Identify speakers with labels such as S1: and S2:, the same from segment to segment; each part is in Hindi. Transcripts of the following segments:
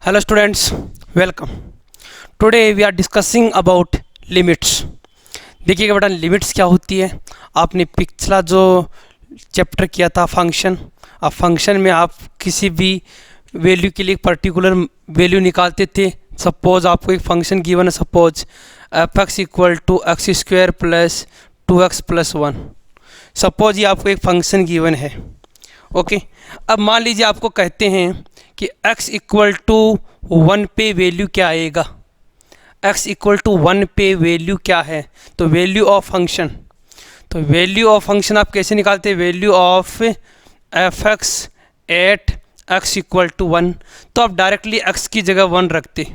S1: Hello students, welcome. Today we are discussing about limits. देखिएगा बेटा लिमिट्स क्या होती है। आपने पिछला जो चैप्टर किया था फंक्शन, अब फंक्शन में आप किसी भी वैल्यू के लिए पर्टिकुलर वैल्यू निकालते थे। सपोज आपको एक फंक्शन गिवन है, suppose f x equal to x square plus 2x plus 1। Suppose ये आपको एक फंक्शन गिवन है, ओके। अब मान लीजिए आपको कहते हैं कि x इक्वल टू 1 पे वैल्यू क्या आएगा। x इक्वल टू 1 पे वैल्यू क्या है, तो वैल्यू ऑफ फंक्शन। तो वैल्यू ऑफ फंक्शन आप कैसे निकालते हैं, value of f x at x equal to 1। तो आप डायरेक्टली x की जगह 1 रखते,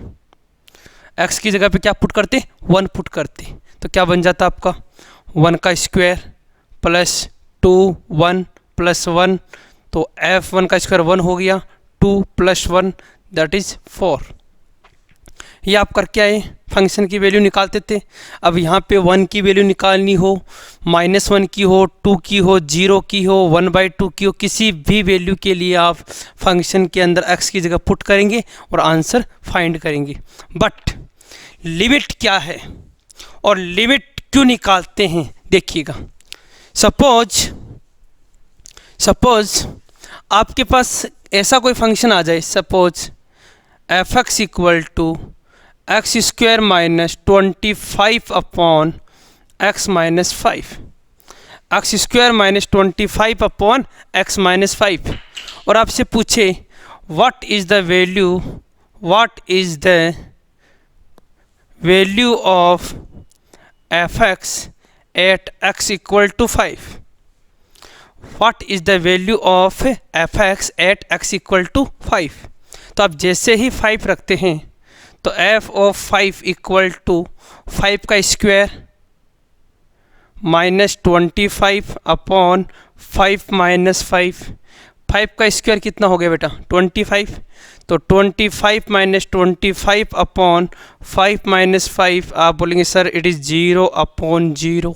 S1: x की जगह पे क्या पुट करते, 1 पुट करते। तो क्या बन जाता आपका 1 का स्क्वायर प्लस 2 1 प्लस 1। तो f1 का स्क्वायर 1 हो गया, 2 प्लस 1 दैट इज़ 4। ये आप करके आए, फंक्शन की वैल्यू निकालते थे। अब यहाँ पे 1 की वैल्यू निकालनी हो, -1 की हो, 2 की हो, 0 की हो, 1/2 की हो, किसी भी वैल्यू के लिए आप फंक्शन के अंदर x की जगह पुट करेंगे और आंसर फाइंड करेंगे। बट लिमिट क्या है और लिमिट क्यों निकालते हैं, देखिएगा। सपोज आपके पास ऐसा कोई फंक्शन आ जाए, suppose f x equal to x square minus 25 upon x minus 5, x square minus 25 upon x minus 5, और आपसे पूछे what is the value of f x at x equal to 5। What is the value of f(x) at x equal to 5? तो आप जैसे ही 5 रखते हैं तो f of 5 इक्वल टू 5 का स्क्वायर माइनस 25 अपॉन 5 माइनस 5। 5 का स्क्वायर कितना हो गया बेटा, 25। तो 25 माइनस 25 अपॉन 5 माइनस 5, आप बोलेंगे सर इट इज़ 0 अपॉन 0।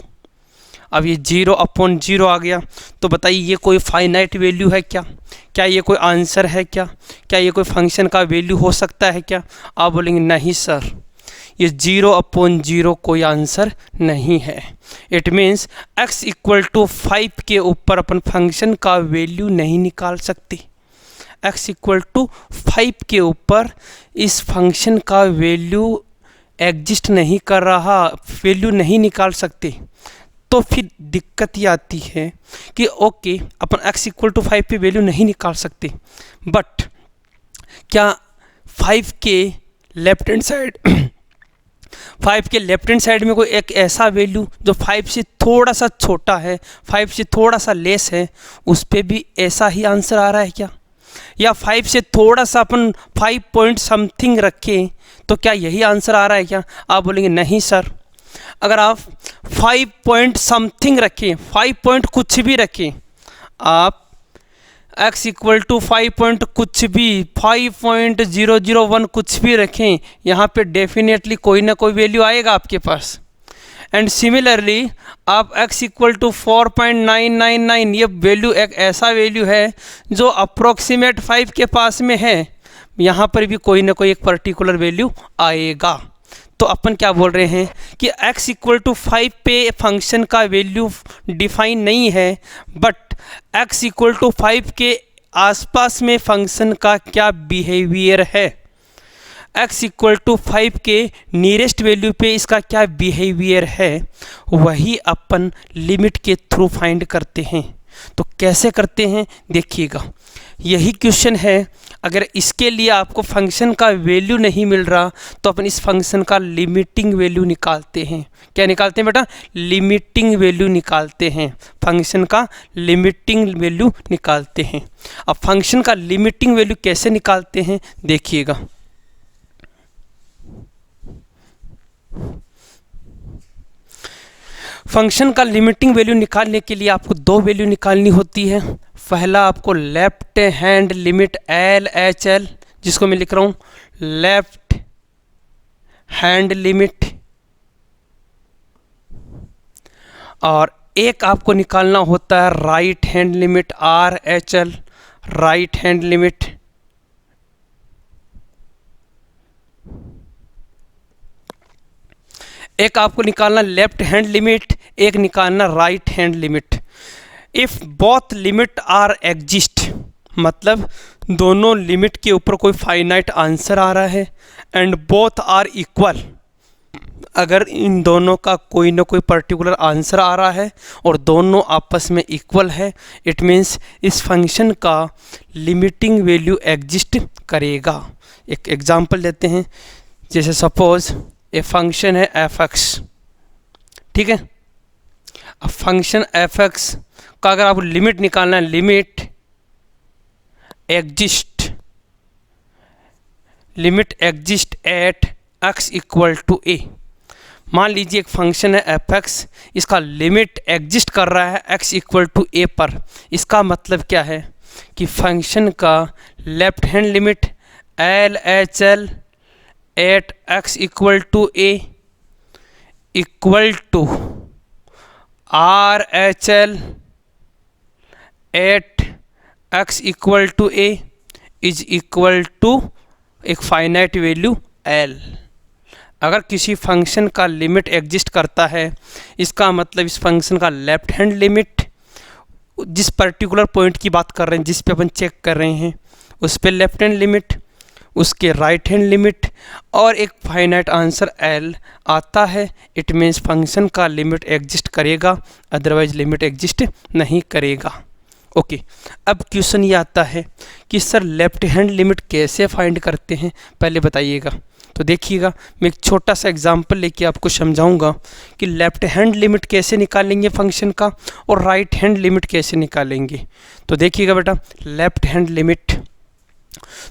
S1: अब ये 0 अपॉन 0 आ गया, तो बताइए ये कोई फाइनाइट वैल्यू है क्या, क्या ये कोई आंसर है क्या ये कोई फंक्शन का वैल्यू हो सकता है क्या? आप बोलेंगे नहीं सर, ये 0 अपॉन 0 कोई आंसर नहीं है। It means x equal to 5 के ऊपर अपन फंक्शन का वैल्यू नहीं निकाल सकते। x इक्वल टू 5 के ऊपर इस फंक्शन का वैल्यू एग्जिस्ट नहीं कर रहा, वैल्यू नहीं निकाल सकते। तो फिर दिक्कत ये आती है कि ओके अपन x इक्वल टू 5 पे वैल्यू नहीं निकाल सकते, बट क्या 5 के लेफ्ट हैंड साइड में कोई एक ऐसा वैल्यू जो 5 से थोड़ा सा छोटा है, 5 से थोड़ा सा लेस है, उस पे भी ऐसा ही आंसर आ रहा है क्या? या 5 से थोड़ा सा अपन 5 पॉइंट समथिंग रखें तो क्या यही आंसर आ रहा है क्या? आप बोलेंगे नहीं सर, अगर आप 5 पॉइंट समथिंग रखें, 5 पॉइंट कुछ भी रखें, आप x इक्वल टू 5 पॉइंट कुछ भी, 5.001 कुछ भी रखें, यहाँ पे डेफिनेटली कोई ना कोई वैल्यू आएगा आपके पास। एंड सिमिलरली आप x इक्वल टू 4.999, ये वैल्यू एक ऐसा वैल्यू है जो अप्रोक्सीमेट 5 के पास में है, यहाँ पर भी कोई ना कोई एक पर्टिकुलर वैल्यू आएगा। तो अपन क्या बोल रहे हैं कि x इक्वल टू 5 पे फंक्शन का वैल्यू डिफाइन नहीं है, बट x इक्वल टू 5 के आसपास में फंक्शन का क्या बिहेवियर है, x इक्वल टू 5 के नियरेस्ट वैल्यू पे इसका क्या बिहेवियर है, वही अपन लिमिट के थ्रू फाइंड करते हैं। तो कैसे करते हैं देखिएगा, यही क्वेश्चन है। अगर इसके लिए आपको फंक्शन का वैल्यू नहीं मिल रहा तो अपन इस फंक्शन का लिमिटिंग वैल्यू निकालते हैं। क्या निकालते हैं बेटा, लिमिटिंग वैल्यू निकालते हैं, फंक्शन का लिमिटिंग वैल्यू निकालते हैं। अब फंक्शन का लिमिटिंग वैल्यू कैसे निकालते हैं देखिएगा। फंक्शन का लिमिटिंग वैल्यू निकालने के लिए आपको दो वैल्यू निकालनी होती है। पहला आपको लेफ्ट हैंड लिमिट LHL, जिसको मैं लिख रहा हूँ लेफ्ट हैंड लिमिट, और एक आपको निकालना होता है right hand limit RHL, right hand limit. एक आपको निकालना लेफ्ट हैंड लिमिट, एक निकालना right hand limit. If both limit are exist, मतलब दोनों लिमिट के ऊपर कोई फाइनाइट आंसर आ रहा है, एंड बोथ आर इक्वल, अगर इन दोनों का कोई ना कोई पर्टिकुलर आंसर आ रहा है और दोनों आपस में इक्वल है, इट मीन्स इस फंक्शन का लिमिटिंग वैल्यू एग्जिस्ट करेगा। एक एग्जांपल लेते हैं, जैसे सपोज ए फंक्शन है एफ एक्स, ठीक है। अब फंक्शन एफ एक्स का अगर आपको लिमिट निकालना है, limit exist at x equal to a. मान लीजिए एक फंक्शन है एफ एक्स, इसका लिमिट एग्जिस्ट कर रहा है एक्स इक्वल टू ए पर। इसका मतलब क्या है कि फंक्शन का left hand limit L H L at x equal to a equal to R H L at x equal to a is equal to एक फाइनाइट वैल्यू एल। अगर किसी फंक्शन का लिमिट एग्जिस्ट करता है, इसका मतलब इस फंक्शन का लेफ्ट हैंड लिमिट, जिस पर्टिकुलर पॉइंट की बात कर रहे हैं, जिस पे अपन चेक कर रहे हैं, उस पे लेफ्ट हैंड लिमिट, उसके राइट हैंड लिमिट और एक फाइनाइट आंसर एल आता है। इट मीन्स फंक्शन का लिमिट एग्जिस्ट करेगा, अदरवाइज लिमिट एग्जिस्ट नहीं करेगा। ओके, अब क्वेश्चन ये आता है कि सर लेफ्ट हैंड लिमिट कैसे फाइंड करते हैं, पहले बताइएगा। तो देखिएगा, मैं एक छोटा सा एग्जांपल लेके आपको समझाऊंगा कि लेफ्ट हैंड लिमिट कैसे निकालेंगे फंक्शन का और राइट हैंड लिमिट कैसे निकालेंगे। तो देखिएगा बेटा, लेफ्ट हैंड लिमिट,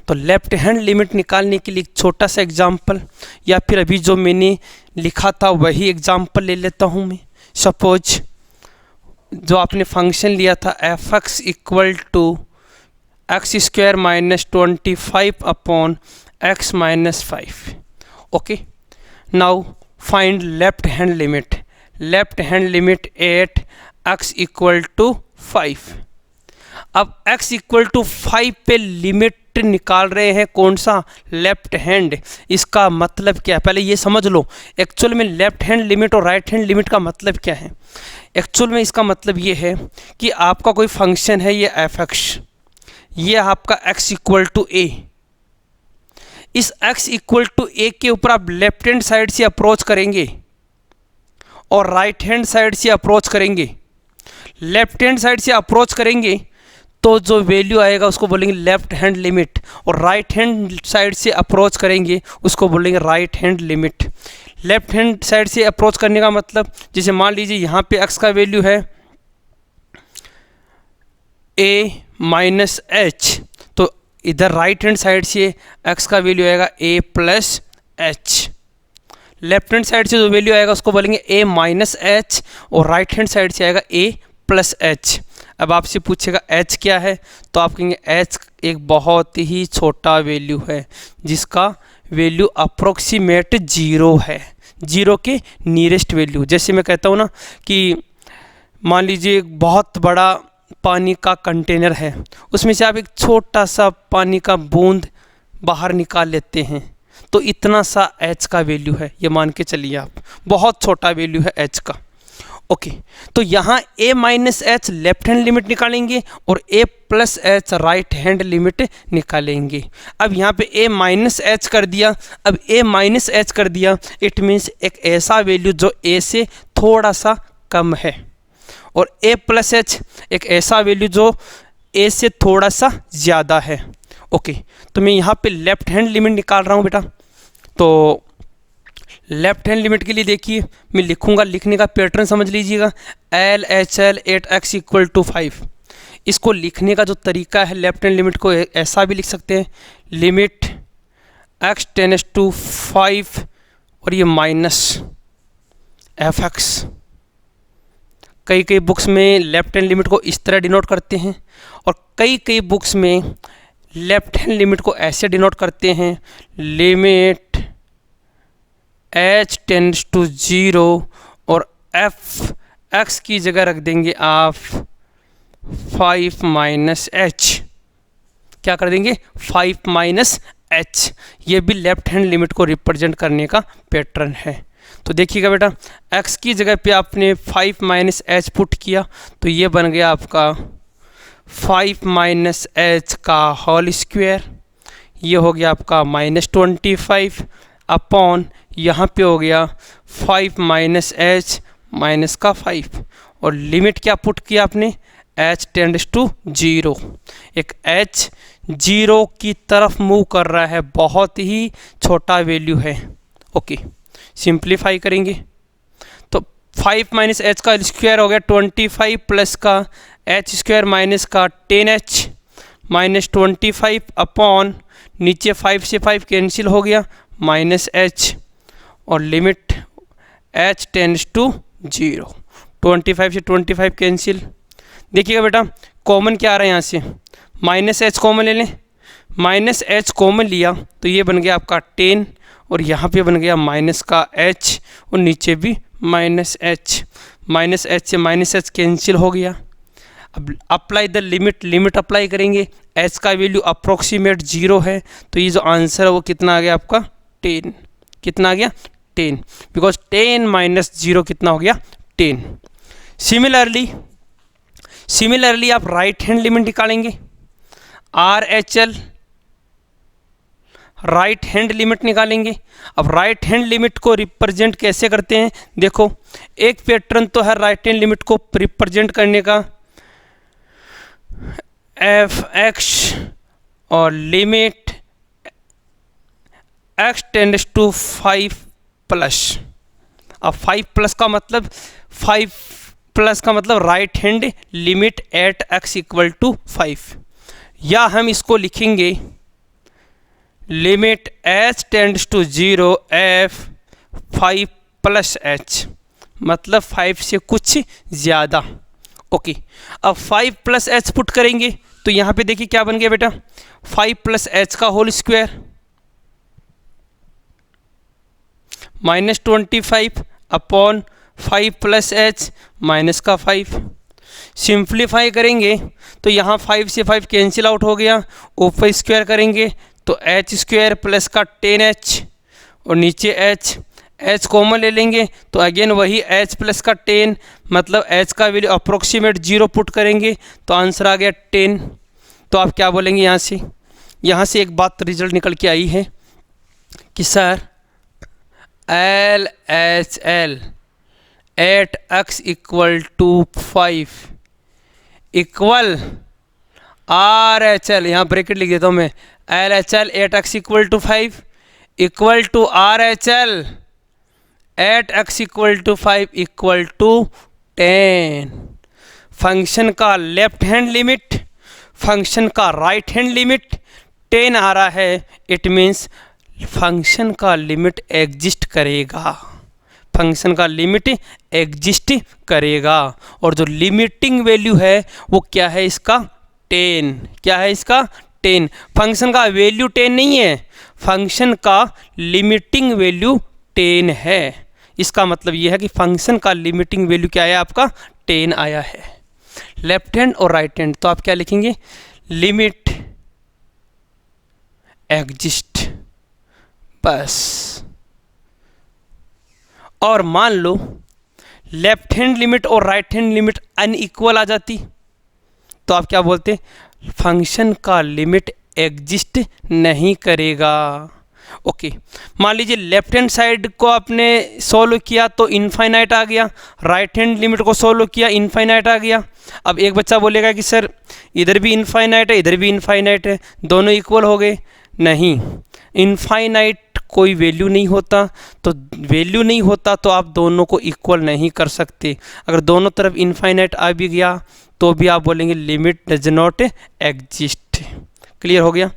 S1: तो लेफ्ट हैंड लिमिट निकालने के लिए एक छोटा सा एग्जांपल, या फिर अभी जो मैंने लिखा था वही एग्जांपल ले लेता हूँ मैं। सपोज जो आपने फंक्शन लिया था f x equal to x square minus 25 upon x minus 5। Okay, now find left hand limit. Left hand limit at x equal to 5। अब x इक्वल टू 5 पे लिमिट निकाल रहे हैं, कौन सा, लेफ्ट हैंड। इसका मतलब क्या है, पहले ये समझ लो एक्चुअल में लेफ्ट हैंड लिमिट और राइट हैंड लिमिट का मतलब क्या है। एक्चुअल में इसका मतलब ये है कि आपका कोई फंक्शन है, ये एफ एक्स, ये आपका x इक्वल टू ए। इस x इक्वल टू ए के ऊपर आप लेफ्ट हैंड साइड से अप्रोच करेंगे और राइट हैंड साइड से अप्रोच करेंगे। लेफ्ट हैंड साइड से अप्रोच करेंगे तो जो वैल्यू आएगा उसको बोलेंगे लेफ्ट हैंड लिमिट, और राइट हैंड साइड से अप्रोच करेंगे उसको बोलेंगे right hand limit. Left hand side से अप्रोच करने का मतलब, जैसे मान लीजिए यहाँ पे x का वैल्यू है a माइनस एच, तो इधर राइट हैंड साइड से x का वैल्यू आएगा a plus H. Left hand side से जो वैल्यू आएगा उसको बोलेंगे a माइनस एच, और राइट हैंड साइड से आएगा a प्लस एच। अब आपसे पूछेगा h क्या है, तो आप कहेंगे h एक बहुत ही छोटा वैल्यू है जिसका वैल्यू अप्रोक्सीमेट 0 है, 0 के नियरेस्ट वैल्यू। जैसे मैं कहता हूँ ना कि मान लीजिए एक बहुत बड़ा पानी का कंटेनर है, उसमें से आप एक छोटा सा पानी का बूंद बाहर निकाल लेते हैं, तो इतना सा h का वैल्यू है, ये मान के चलिए आप, बहुत छोटा वैल्यू है h का। ओके, तो यहाँ a minus H left hand limit निकालेंगे और a plus H right hand limit निकालेंगे। अब यहाँ पे a माइनस एच कर दिया, अब a माइनस एच कर दिया, इट मीन्स एक ऐसा वैल्यू जो a से थोड़ा सा कम है, और a प्लस एच एक ऐसा वैल्यू जो a से थोड़ा सा ज़्यादा है। ओके, तो मैं यहाँ पे लेफ्ट हैंड लिमिट निकाल रहा हूँ बेटा। तो लेफ्ट हैंड लिमिट के लिए देखिए मैं लिखूंगा, लिखने का पैटर्न समझ लीजिएगा, L H L at x equal to 5। इसको लिखने का जो तरीका है लेफ्ट हैंड लिमिट को ऐसा भी लिख सकते हैं, लिमिट x टेंड्स टू 5 और ये माइनस एफ एक्स। कई कई बुक्स में लेफ्ट हैंड लिमिट को इस तरह डिनोट करते हैं, और कई कई बुक्स में लेफ्ट हैंड लिमिट को ऐसे डिनोट करते हैं, लिमिट h टेंड्स टू 0 और f x की जगह रख देंगे आप 5 माइनस एच। क्या कर देंगे, 5 माइनस एच। ये भी लेफ्ट हैंड लिमिट को रिप्रेजेंट करने का पैटर्न है। तो देखिएगा बेटा, x की जगह पे आपने 5 माइनस एच पुट किया तो ये बन गया आपका 5 माइनस एच का होल स्क्वायर, ये हो गया आपका -25 अपॉन यहाँ पे हो गया 5 माइनस एच माइनस का 5, और लिमिट क्या पुट किया आपने, h टेंड्स टू 0। एक h 0 की तरफ मूव कर रहा है, बहुत ही छोटा वैल्यू है। ओके, सिंप्लीफाई करेंगे तो 5 माइनस एच का स्क्वायर हो गया 25 प्लस का h स्क्वायर माइनस का 10h माइनस 25 अपॉन नीचे 5 से 5 कैंसिल हो गया माइनस h, और लिमिट h टेंड्स टू 0। 25 से 25 कैंसिल। देखिएगा बेटा, कॉमन क्या आ रहा है यहाँ से, माइनस एच कॉमन ले लें, माइनस एच कॉमन लिया तो ये बन गया आपका 10, और यहाँ पे बन गया माइनस का h, और नीचे भी माइनस h, माइनस h से माइनस h कैंसिल हो गया। अब apply the limit, limit apply करेंगे, h का वैल्यू अप्रोक्सीमेट 0 है, तो ये जो आंसर है वो कितना आ गया आपका 10, कितना आ गया 10, बिकॉज 10 माइनस 0 कितना हो गया 10। सिमिलरली आप राइट हैंड लिमिट निकालेंगे, RHL राइट हैंड लिमिट निकालेंगे। अब राइट हैंड लिमिट को रिप्रेजेंट कैसे करते हैं, देखो एक पैटर्न तो है राइट हैंड लिमिट को रिप्रेजेंट करने का, fx और limit x tends to 5 plus. अब 5 प्लस का मतलब 5 प्लस का मतलब right hand limit at x equal to 5, या हम इसको लिखेंगे limit h tends to 0 f 5 plus h, मतलब 5 से कुछ ज़्यादा। ओके, अब 5 प्लस h पुट करेंगे तो यहाँ पे देखिए क्या बन गया बेटा, 5 प्लस h का whole square -25 upon 5 plus h minus का 5। सिंप्लीफाई करेंगे तो यहाँ 5 से 5 कैंसिल आउट हो गया, ऊपर स्क्वायर करेंगे तो h स्क्वायर प्लस का 10h, और नीचे h कॉमन ले लेंगे तो अगेन वही h प्लस का 10, मतलब h का वैल्यू अप्रोक्सीमेट 0 पुट करेंगे तो आंसर आ गया 10। तो आप क्या बोलेंगे यहाँ से एक बात रिजल्ट निकल के आई है कि sir LHL at x equal to 5 equal RHL, यहाँ ब्रैकेट लिख देता हूँ मैं, LHL at x equal to 5 equal to RHL at x equal to 5 equal to 10। Function का लेफ्ट हैंड लिमिट, फंक्शन का राइट हैंड लिमिट 10 आ रहा है, इट मीन्स फंक्शन का लिमिट एग्जिस्ट करेगा, फंक्शन का लिमिट एग्जिस्ट करेगा। और जो लिमिटिंग वैल्यू है वो क्या है इसका 10, क्या है इसका 10। फंक्शन का वैल्यू 10 नहीं है, फंक्शन का लिमिटिंग वैल्यू 10 है। इसका मतलब ये है कि फंक्शन का लिमिटिंग वैल्यू क्या है आपका 10 आया है। लेफ्ट हैंड और राइट हैंड, तो आप क्या लिखेंगे, लिमिट एग्जिस्ट, बस। और मान लो लेफ्ट हैंड लिमिट और राइट हैंड लिमिट अनइक्वल आ जाती तो आप क्या बोलते, फंक्शन का लिमिट एग्जिस्ट नहीं करेगा। ओके, मान लीजिए लेफ्ट हैंड साइड को आपने सॉल्व किया तो इनफाइनाइट आ गया, राइट हैंड लिमिट को सॉल्व किया इनफाइनाइट आ गया। अब एक बच्चा बोलेगा कि सर इधर भी इनफाइनाइट है इधर भी इनफाइनाइट है, दोनों इक्वल हो गए। नहीं, इनफाइनाइट कोई वैल्यू नहीं होता, तो वैल्यू नहीं होता तो आप दोनों को इक्वल नहीं कर सकते। अगर दोनों तरफ इनफाइनाइट आ भी गया तो भी आप बोलेंगे limit does not exist. Clear हो गया।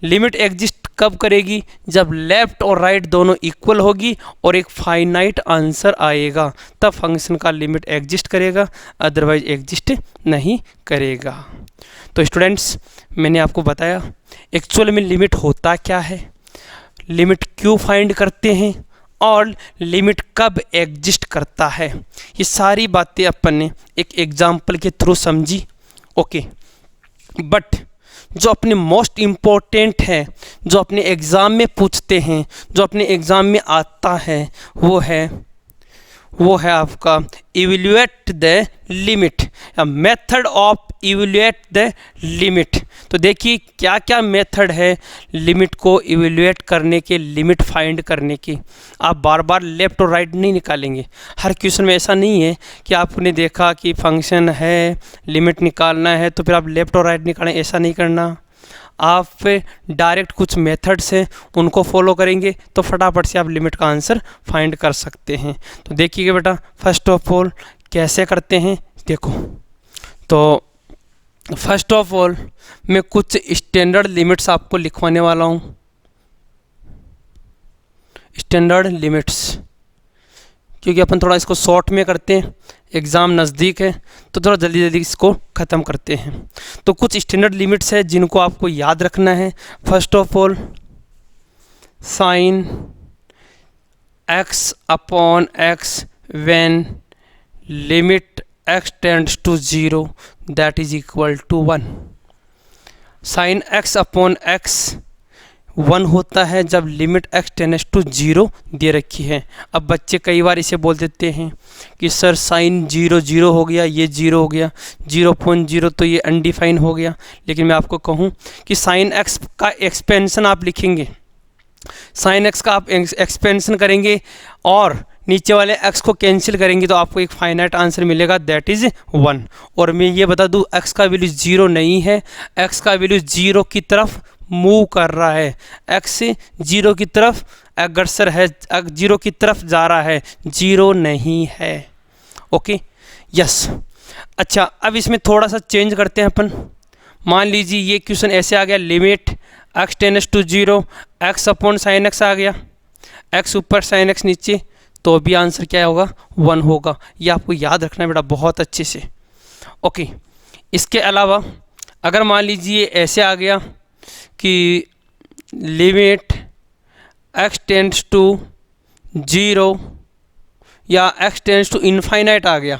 S1: लिमिट एग्जिस्ट कब करेगी, जब लेफ्ट और राइट दोनों इक्वल होगी और एक फाइनाइट आंसर आएगा, तब फंक्शन का लिमिट एग्जिस्ट करेगा, अदरवाइज एग्जिस्ट नहीं करेगा। तो स्टूडेंट्स, मैंने आपको बताया एक्चुअल में लिमिट होता क्या है, लिमिट क्यों फाइंड करते हैं और लिमिट कब एग्जिस्ट करता है, ये सारी बातें अपन ने एक एग्जाम्पल के थ्रू समझी। ओके, बट जो अपने मोस्ट इम्पोर्टेंट है, जो अपने एग्ज़ाम में पूछते हैं, जो अपने एग्ज़ाम में आता है, वो है आपका evaluate the limit, method of evaluate the limit. तो देखिए क्या क्या मेथड है लिमिट को इवेल्युएट करने के, लिमिट फाइंड करने की। आप बार बार लेफ्ट और राइट नहीं निकालेंगे। हर क्वेश्चन में ऐसा नहीं है कि आपने देखा कि फंक्शन है, लिमिट निकालना है तो फिर आप लेफ्ट और राइट निकालें, ऐसा नहीं करना। आप डायरेक्ट कुछ मेथड्स हैं उनको फॉलो करेंगे तो फटाफट से आप लिमिट का आंसर फाइंड कर सकते हैं। तो देखिएगा बेटा, फर्स्ट ऑफ ऑल कैसे करते हैं देखो। तो फर्स्ट ऑफ ऑल मैं कुछ स्टैंडर्ड लिमिट्स आपको लिखवाने वाला हूँ। स्टैंडर्ड लिमिट्स, क्योंकि अपन थोड़ा इसको शॉर्ट में करते हैं, एग्ज़ाम नज़दीक है तो थोड़ा जल्दी जल्दी इसको ख़त्म करते हैं। तो कुछ स्टैंडर्ड लिमिट्स है जिनको आपको याद रखना है। First of all sine x upon x when limit x tends to 0 that is equal to 1। Sine x upon x 1 होता है जब लिमिट x टेंड्स टू 0 दे रखी है। अब बच्चे कई बार इसे बोल देते हैं कि सर साइन 0 0 हो गया, ये 0 हो गया, 0.0 तो ये अनडिफाइन हो गया। लेकिन मैं आपको कहूँ कि साइन x का एक्सपेंशन आप लिखेंगे, साइन x का आप एक्सपेंशन करेंगे और नीचे वाले x को कैंसिल करेंगे तो आपको एक फाइनाइट आंसर मिलेगा, दैट इज़ 1। और मैं ये बता दूँ x का वैल्यू 0 नहीं है, x का वैल्यू 0 की तरफ मूव कर रहा है, x 0 की तरफ अग्रसर है, 0 की तरफ जा रहा है, 0 नहीं है। Okay, yes. अच्छा, अब इसमें थोड़ा सा चेंज करते हैं अपन। मान लीजिए ये क्वेश्चन ऐसे आ गया, limit x tends to 0, x upon sine x आ गया, x ऊपर साइन x नीचे, तो भी आंसर क्या होगा, 1 होगा। ये आपको याद रखना है बेटा बहुत अच्छे से। ओके, इसके अलावा अगर मान लीजिए ऐसे आ गया कि लिमिट x टेंड्स टू 0 या x टेंड्स टू इनफाइनाइट आ गया,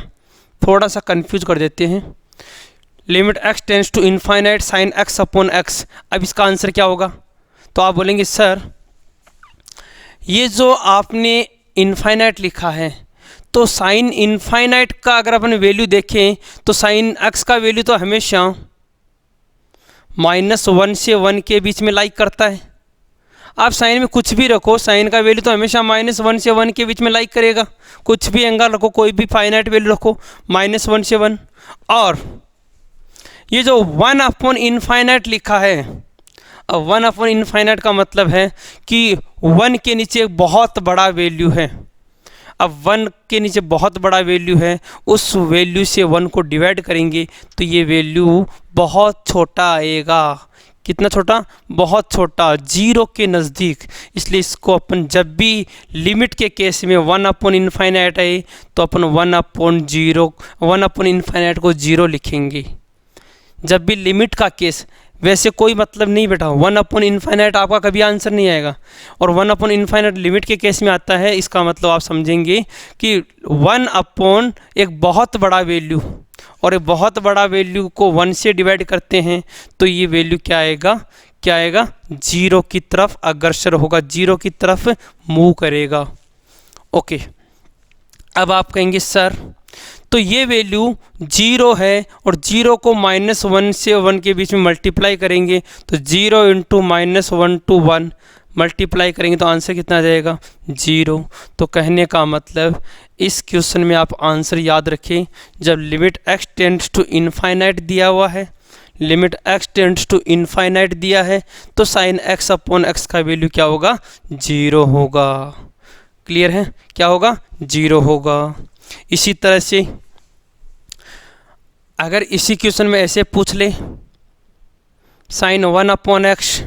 S1: थोड़ा सा कंफ्यूज कर देते हैं। Limit x tends to infinite sine x upon x, अब इसका आंसर क्या होगा? तो आप बोलेंगे सर ये जो आपने इनफाइनाइट लिखा है तो साइन इनफाइनाइट का अगर अपन वैल्यू देखें तो साइन x का वैल्यू तो हमेशा -1 से 1 के बीच में लाइक करता है। आप साइन में कुछ भी रखो, साइन का वैल्यू तो हमेशा -1 से 1 के बीच में लाइक करेगा। कुछ भी एंगल रखो, कोई भी फाइनाइट वैल्यू रखो, -1 से 1। और ये जो 1 अपॉन इनफाइनाइट लिखा है, अब 1 अपॉन इनफाइनाइट का मतलब है कि 1 के नीचे एक बहुत बड़ा वैल्यू है। अब 1 के नीचे बहुत बड़ा वैल्यू है, उस वैल्यू से 1 को डिवाइड करेंगे तो ये वैल्यू बहुत छोटा आएगा। कितना छोटा? बहुत छोटा, 0 के नज़दीक। इसलिए इसको अपन जब भी लिमिट के केस में 1 अपॉन इनफाइनाइट आए तो अपन 1 अपॉन इनफाइनाइट को 0 लिखेंगे। जब भी लिमिट का केस, वैसे कोई मतलब नहीं बेटा, 1 अपॉन इनफाइनाइट आपका कभी आंसर नहीं आएगा। और 1 अपॉन इनफाइनाइट लिमिट के केस में आता है, इसका मतलब आप समझेंगे कि 1 अपॉन एक बहुत बड़ा वैल्यू, और एक बहुत बड़ा वैल्यू को 1 से डिवाइड करते हैं तो ये वैल्यू क्या आएगा, 0 की तरफ अग्रसर होगा, 0 की तरफ मूव करेगा। ओके, अब आप कहेंगे सर तो ये वैल्यू 0 है और 0 को -1 से 1 के बीच में मल्टीप्लाई करेंगे तो 0 × -1 to 1 मल्टीप्लाई करेंगे तो आंसर कितना आ जाएगा, 0। तो कहने का मतलब इस क्वेश्चन में आप आंसर याद रखें, जब limit x tends to infinite दिया हुआ है, limit x tends to infinite दिया है तो साइन x अपॉन x का वैल्यू क्या होगा, 0 होगा। क्लियर है? क्या होगा, 0 होगा। इसी तरह से अगर इसी क्वेश्चन में ऐसे पूछ ले साइन 1 अपॉन x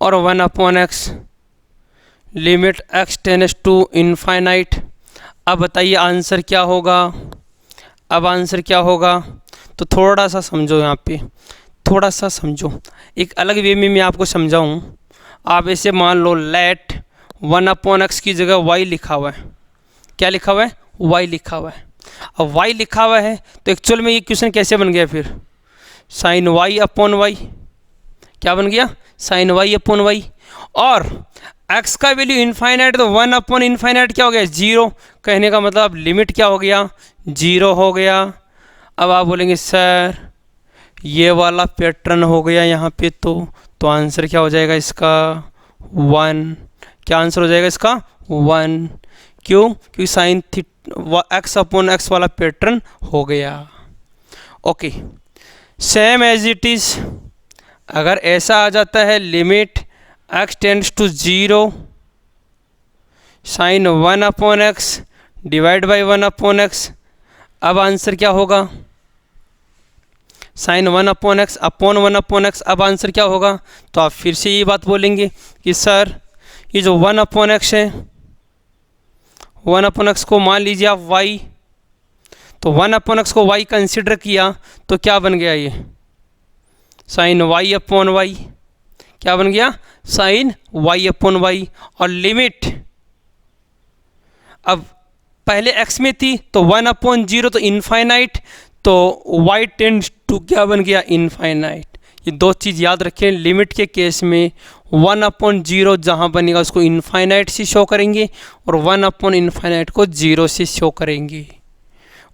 S1: और 1 upon x, limit x tends to infinite, अब बताइए आंसर क्या होगा। अब आंसर क्या होगा, तो थोड़ा सा समझो, यहाँ पे थोड़ा सा समझो, एक अलग वे में मैं आपको समझाऊँ। आप ऐसे मान लो लेट 1 अपॉन x की जगह y लिखा हुआ है। क्या लिखा हुआ है, y लिखा हुआ है। अब y लिखा हुआ है तो एक्चुअल में ये क्वेश्चन कैसे बन गया फिर, साइन y अपॉन y। क्या बन गया, साइन वाई अपॉन वाई। और x का वैल्यू इनफाइनाइट तो 1 अपॉन इनफाइनाइट क्या हो गया, 0। कहने का मतलब लिमिट क्या हो गया, 0 हो गया। अब आप बोलेंगे सर ये वाला पैटर्न हो गया यहाँ पे, तो आंसर क्या हो जाएगा इसका 1। क्या आंसर हो जाएगा इसका 1। क्यों, क्योंकि साइन x अपॉन x वाला पैटर्न हो गया। Okay, same as it is अगर ऐसा आ जाता है limit x tends to 0 sine 1 upon x divide by 1 upon x, अब आंसर क्या होगा, sine 1 upon x upon 1 upon x, अब आंसर क्या होगा। तो आप फिर से ये बात बोलेंगे कि सर ये जो 1 अपॉन एक्स है, 1 अपॉन एक्स को मान लीजिए आप y, तो 1 अपॉन एक्स को y कंसिडर किया तो क्या बन गया, ये साइन y अपॉन वाई। क्या बन गया, साइन y अपॉन वाई। और लिमिट अब पहले x में थी तो 1 अपॉन 0 तो इनफाइनाइट, तो y टेंड्स टू क्या बन गया, इनफाइनाइट। ये दो चीज़ याद रखें, लिमिट के केस में 1 अपॉन 0 जहाँ बनेगा उसको इनफाइनाइट से शो करेंगे और 1 अपॉन इनफाइनाइट को 0 से शो करेंगे।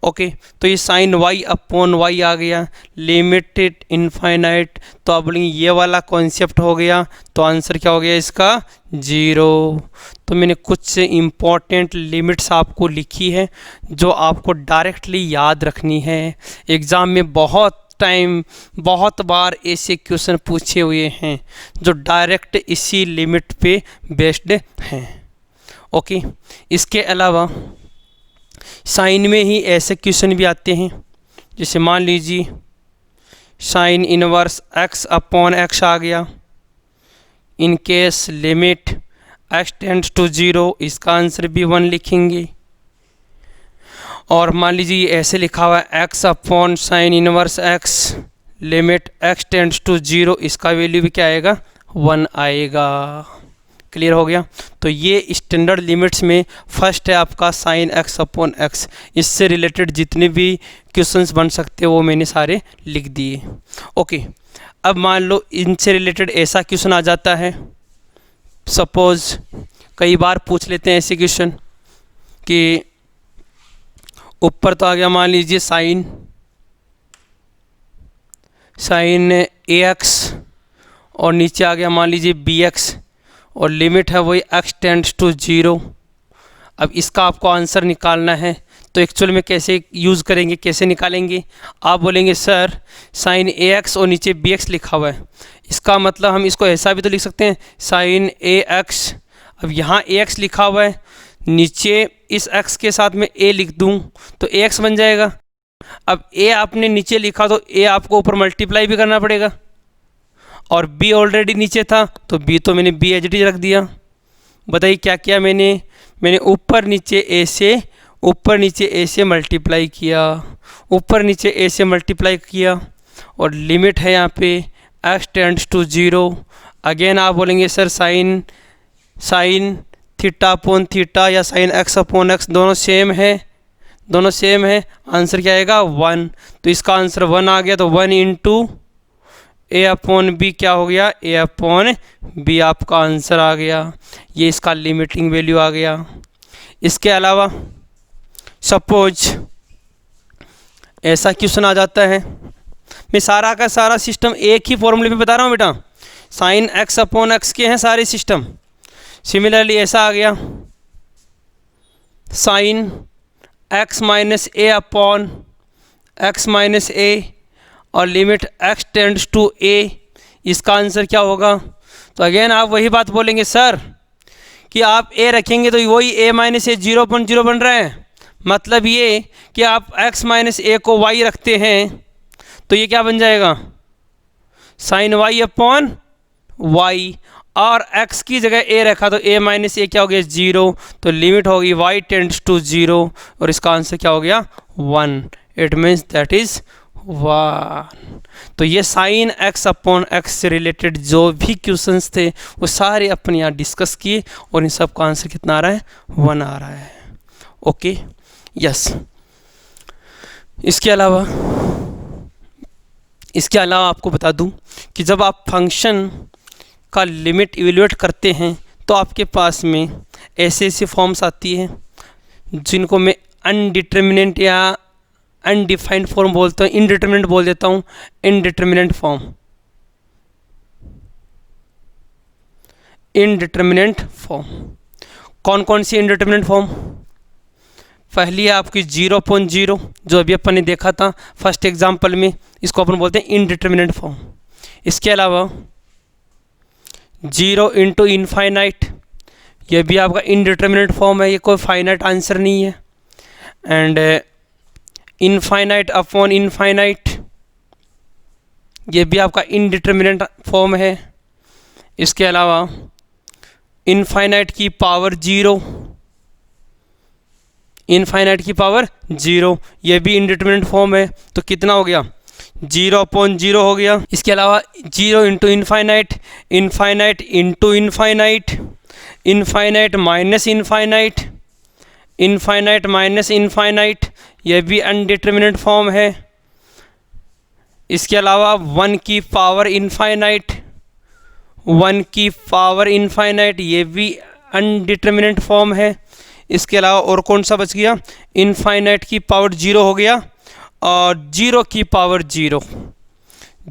S1: ओके, तो ये साइन y अपॉन वाई आ गया, लिमिटेड इनफाइनाइट। तो आप बोलेंगे ये वाला कॉन्सेप्ट हो गया, तो आंसर क्या हो गया इसका 0। तो मैंने कुछ इम्पॉर्टेंट लिमिट्स आपको लिखी है जो आपको डायरेक्टली याद रखनी है। एग्ज़ाम में बहुत बार ऐसे क्वेश्चन पूछे हुए हैं जो डायरेक्ट इसी लिमिट पे बेस्ड हैं। ओके, इसके अलावा साइन में ही ऐसे क्वेश्चन भी आते हैं, जैसे मान लीजिए sine inverse x upon x आ गया, in case limit x tends to 0, इसका आंसर भी 1 लिखेंगे। और मान लीजिए ऐसे लिखा हुआ है x upon sine inverse x limit x tends to 0, इसका वैल्यू भी क्या आएगा, 1 आएगा। क्लियर हो गया। तो ये स्टैंडर्ड लिमिट्स में फर्स्ट है आपका साइन x अपॉन x। इससे रिलेटेड जितने भी क्वेश्चंस बन सकते हैं वो मैंने सारे लिख दिए। ओके, अब मान लो इनसे रिलेटेड ऐसा क्वेश्चन आ जाता है, सपोज कई बार पूछ लेते हैं ऐसे क्वेश्चन कि ऊपर तो आ गया मान लीजिए साइन ax और नीचे आ गया मान लीजिए bx और लिमिट है वही x टेंड्स टू 0। अब इसका आपको आंसर निकालना है, तो एक्चुअल में कैसे यूज़ करेंगे, कैसे निकालेंगे। आप बोलेंगे सर साइन ax और नीचे bx लिखा हुआ है, इसका मतलब हम इसको ऐसा भी तो लिख सकते हैं साइन ax। अब यहाँ ax लिखा हुआ है, नीचे इस x के साथ में a लिख दूँ तो ax बन जाएगा। अब a आपने नीचे लिखा तो a आपको ऊपर मल्टीप्लाई भी करना पड़ेगा, और b ऑलरेडी नीचे था तो b तो मैंने b एच डी रख दिया। बताइए क्या किया मैंने ऊपर नीचे a से मल्टीप्लाई किया, ऊपर नीचे a से मल्टीप्लाई किया, और लिमिट है यहाँ पे x टेंड्स टू 0। अगेन आप बोलेंगे sir sine theta upon theta या साइन x अपॉन x दोनों सेम है, आंसर क्या आएगा 1। तो इसका आंसर 1 आ गया, तो 1 इंटू a अपॉन बी क्या हो गया, a अपॉन बी आपका आंसर आ गया। ये इसका लिमिटिंग वैल्यू आ गया। इसके अलावा सपोज ऐसा क्वेश्चन आ जाता है, मैं सारा का सारा सिस्टम एक ही फॉर्मूले पे बता रहा हूँ बेटा, साइन x अपॉन x के हैं सारे सिस्टम। सिमिलरली ऐसा आ गया sine x minus a upon x minus a और limit x tends to a, इसका आंसर क्या होगा। तो अगेन आप वही बात बोलेंगे सर कि आप a रखेंगे तो वही a माइनस ए 0.0 बन रहा है, मतलब ये कि आप x माइनस ए को y रखते हैं तो ये क्या बन जाएगा साइन y अपॉन y, और x की जगह a रखा तो a माइनस ए क्या हो गया 0, तो लिमिट होगी y टेंड्स टू 0 और इसका आंसर क्या हो गया 1। It means that is 1। तो ये साइन x अपॉन x से रिलेटेड जो भी क्वेश्चंस थे वो सारे अपन यहाँ डिस्कस किए और इन सब का आंसर कितना आ रहा है 1 आ रहा है। Okay, yes. इसके अलावा इसके अलावा आपको बता दूं कि जब आप फंक्शन का लिमिट इवेल्युएट करते हैं तो आपके पास में ऐसे ऐसे फॉर्म्स आती हैं जिनको मैं अनडिटर्मिनेंट या अनडिफाइंड फॉर्म बोलता हूँ, इनडिटर्मिनेंट बोल देता हूँ, इनडिटर्मिनेंट फॉर्म, इनडिटर्मिनेंट फॉर्म। कौन कौन सी इनडिटर्मिनेंट फॉर्म? पहली है आपकी 0.0 जो अभी अपन ने देखा था फर्स्ट एग्जाम्पल में, इसको अपन बोलते हैं इनडिटर्मिनेंट फॉर्म। इसके अलावा 0 इंटू इनफाइनाइट, ये भी आपका इनडिटर्मिनेंट फॉर्म है, ये कोई फाइनाइट आंसर नहीं है। एंड इनफाइनाइट अपॉन इनफाइनाइट, ये भी आपका इनडिटर्मिनेंट फॉर्म है। इसके अलावा इनफाइनाइट की पावर 0, इनफाइनाइट की पावर 0, ये भी इनडिटर्मिनेंट फॉर्म है। तो कितना हो गया? 0/0 हो गया। इसके अलावा 0 into infinite, infinite into infinite, infinite minus infinite, infinite minus infinite, यह भी अनडिटर्मिनेंट फॉर्म है। इसके अलावा 1 की पावर इनफाइनाइट, 1 की पावर इनफाइनाइट, ये भी अनडिटर्मिनेंट फॉर्म है। इसके अलावा और कौन सा बच गया? इनफाइनाइट की पावर 0 हो गया और 0 की पावर 0,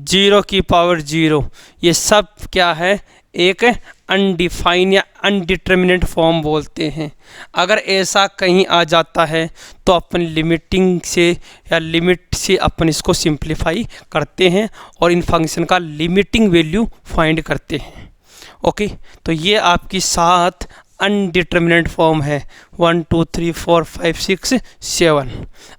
S1: 0 की पावर 0, ये सब क्या है? एक अनडिफाइन या अनडिटर्मिनेंट फॉर्म बोलते हैं। अगर ऐसा कहीं आ जाता है तो अपन लिमिटिंग से या लिमिट से अपन इसको सिंप्लीफाई करते हैं और इन फंक्शन का लिमिटिंग वैल्यू फाइंड करते हैं। ओके, तो ये आपकी 7 अनडिटर्मिनेंट फॉर्म है, 1 2 3 4 5 6 7।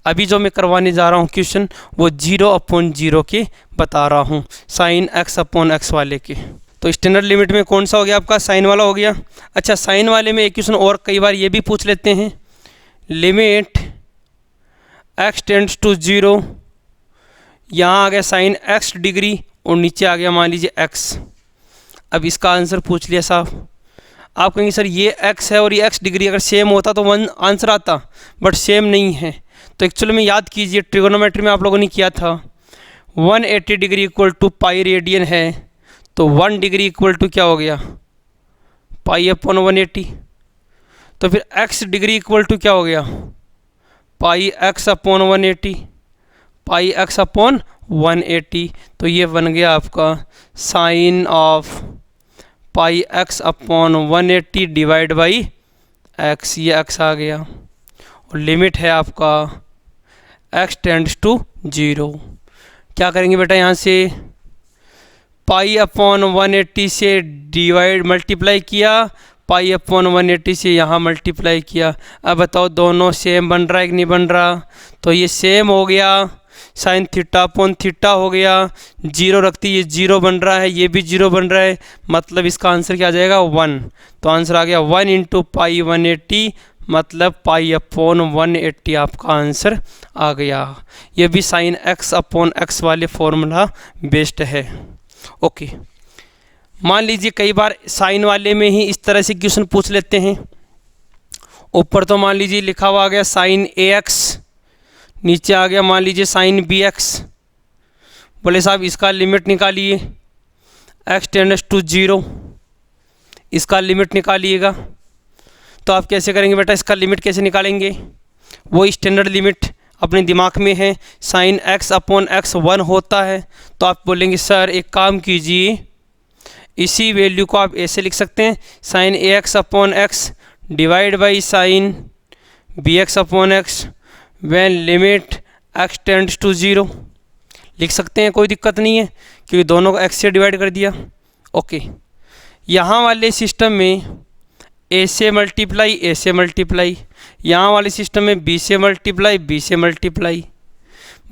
S1: अभी जो मैं करवाने जा रहा हूँ क्वेश्चन वो 0/0 के बता रहा हूँ, साइन x/x वाले के। तो स्टैंडर्ड लिमिट में कौन सा हो गया आपका? साइन वाला हो गया। अच्छा, साइन वाले में एक क्वेश्चन और कई बार ये भी पूछ लेते हैं, लिमिट x टेंड्स टू 0, यहाँ आ गया साइन x डिग्री और नीचे आ गया मान लीजिए x। अब इसका आंसर पूछ लिया साहब, आप कहेंगे सर ये x है और ये x डिग्री अगर सेम होता तो 1 आंसर आता, बट सेम नहीं है। तो एक्चुअली में याद कीजिए, ट्रिगोनोमेट्री में आप लोगों ने किया था 180 degree equal to pi radian है, तो 1 डिग्री इक्वल टू क्या हो गया? π/180। तो फिर x डिग्री इक्वल टू क्या हो गया? πx/180, πx/180। तो ये बन गया आपका sine of πx/180 divide by x, ये x आ गया। और लिमिट है आपका x टेंड्स टू 0। क्या करेंगे बेटा? यहाँ से π/180 से डिवाइड मल्टीप्लाई किया, π/180 से यहाँ मल्टीप्लाई किया। अब बताओ दोनों सेम बन रहा है कि नहीं बन रहा? तो ये सेम हो गया, साइन थीटा/थीटा हो गया, 0 रखती ये 0 बन रहा है, ये भी 0 बन रहा है, मतलब इसका आंसर क्या आ जाएगा? 1। तो आंसर आ गया 1 इंटू π/180, मतलब π/180 आपका आंसर आ गया। ये भी साइन x/x वाले फॉर्मूला बेस्ड है। ओके, मान लीजिए कई बार साइन वाले में ही इस तरह से क्वेश्चन पूछ लेते हैं। ऊपर तो मान लीजिए लिखा हुआ आ गया साइन ax, नीचे आ गया मान लीजिए साइन bx। बोले साहब इसका लिमिट निकालिए, x टेंड्स टू 0, इसका लिमिट निकालिएगा। तो आप कैसे करेंगे बेटा? इसका लिमिट कैसे निकालेंगे? वो स्टैंडर्ड लिमिट अपने दिमाग में है, साइन x/x 1 होता है। तो आप बोलेंगे सर एक काम कीजिए, इसी वैल्यू को आप ऐसे लिख सकते हैं, sine ax/x divide by sine bx/x when limit x tends to 0। लिख सकते हैं, कोई दिक्कत नहीं है, क्योंकि दोनों को x से डिवाइड कर दिया। ओके, यहाँ वाले सिस्टम में a से मल्टीप्लाई, a से मल्टीप्लाई, यहाँ वाले सिस्टम में b से मल्टीप्लाई, b से मल्टीप्लाई।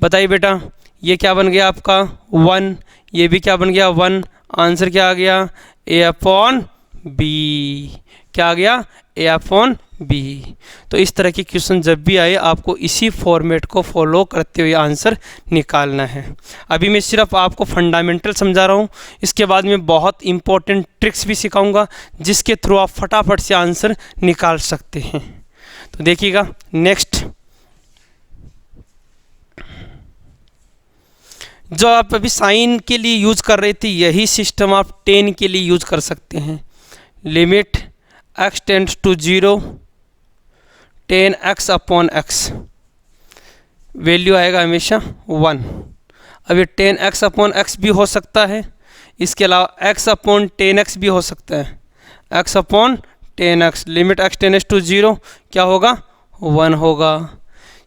S1: बताइए बेटा ये क्या बन गया आपका? 1, ये भी क्या बन गया? 1। आंसर क्या आ गया? a/b। क्या आ गया? a/b। तो इस तरह के क्वेश्चन जब भी आए आपको इसी फॉर्मेट को फॉलो करते हुए आंसर निकालना है। अभी मैं सिर्फ आपको फंडामेंटल समझा रहा हूँ, इसके बाद में बहुत इंपॉर्टेंट ट्रिक्स भी सिखाऊंगा जिसके थ्रू आप फटाफट से आंसर निकाल सकते हैं। तो देखिएगा नेक्स्ट, जो आप अभी साइन के लिए यूज कर रहे थे यही सिस्टम आप टेन के लिए यूज कर सकते हैं। Limit x tends to 0 tan x upon x, value आएगा हमेशा 1। अब ये 10x अपॉन x भी हो सकता है, इसके अलावा x अपॉन 10x भी हो सकता है, x upon 10x। Limit x tends to 0 क्या होगा 1 होगा।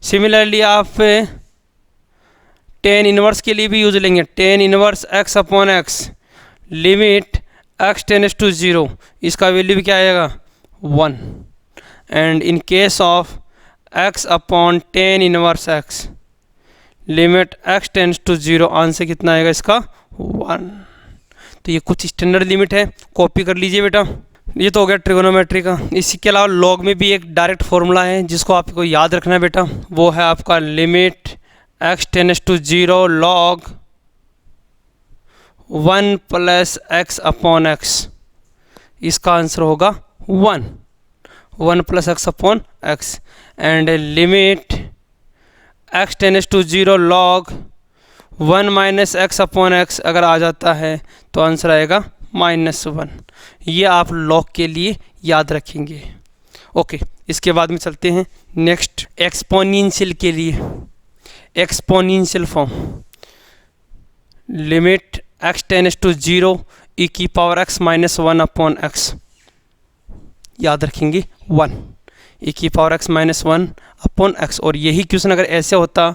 S1: सिमिलरली आप 10 इनवर्स के लिए भी यूज लेंगे, 10 inverse x upon x, limit x tends to 0, इसका वैल्यू भी क्या आएगा 1। And in case of x upon 10 inverse x, limit x tends to 0, answer कितना आएगा इसका 1। तो ये कुछ स्टैंडर्ड लिमिट है, कॉपी कर लीजिए बेटा। ये तो हो गया ट्रिगोनोमेट्री का। इसी के अलावा लॉग में भी एक डायरेक्ट फॉर्मूला है जिसको आपको याद रखना है बेटा, वो है आपका limit x tends to 0 log 1 plus x upon x, इसका आंसर होगा 1 plus x upon x। And limit x tends to 0 log 1 minus x upon x अगर आ जाता है तो आंसर आएगा -1। ये आप लॉग के लिए याद रखेंगे। ओके, इसके बाद में चलते हैं नेक्स्ट एक्सपोनेंशियल के लिए। Exponential form, limit x tends to 0 e की power x minus 1 upon x, याद रखेंगे 1 e की power x minus 1 upon x। और यही क्वेश्चन अगर ऐसे होता,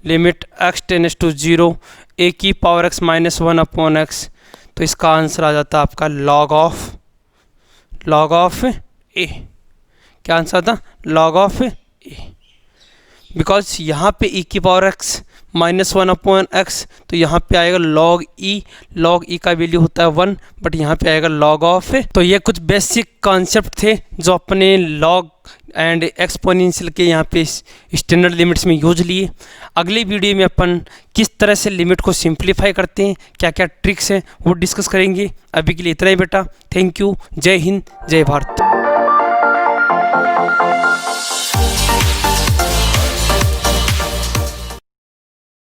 S1: limit x tends to 0 a की power x minus 1 upon x, तो इसका आंसर आ जाता आपका log ऑफ a। क्या आंसर आता log ऑफ a, बिकॉज यहाँ पे e की power x minus 1 upon x, तो यहाँ पे आएगा log e का वैल्यू होता है 1, बट यहाँ पे आएगा log ऑफ a। तो ये कुछ बेसिक कॉन्सेप्ट थे जो अपने log एंड एक्सपोनेंशियल के यहाँ पे स्टैंडर्ड लिमिट्स में यूज लिए। अगली वीडियो में अपन किस तरह से लिमिट को सिंप्लीफाई करते हैं, क्या क्या ट्रिक्स हैं वो डिस्कस करेंगे। अभी के लिए इतना ही बेटा, थैंक यू, जय हिंद, जय भारत।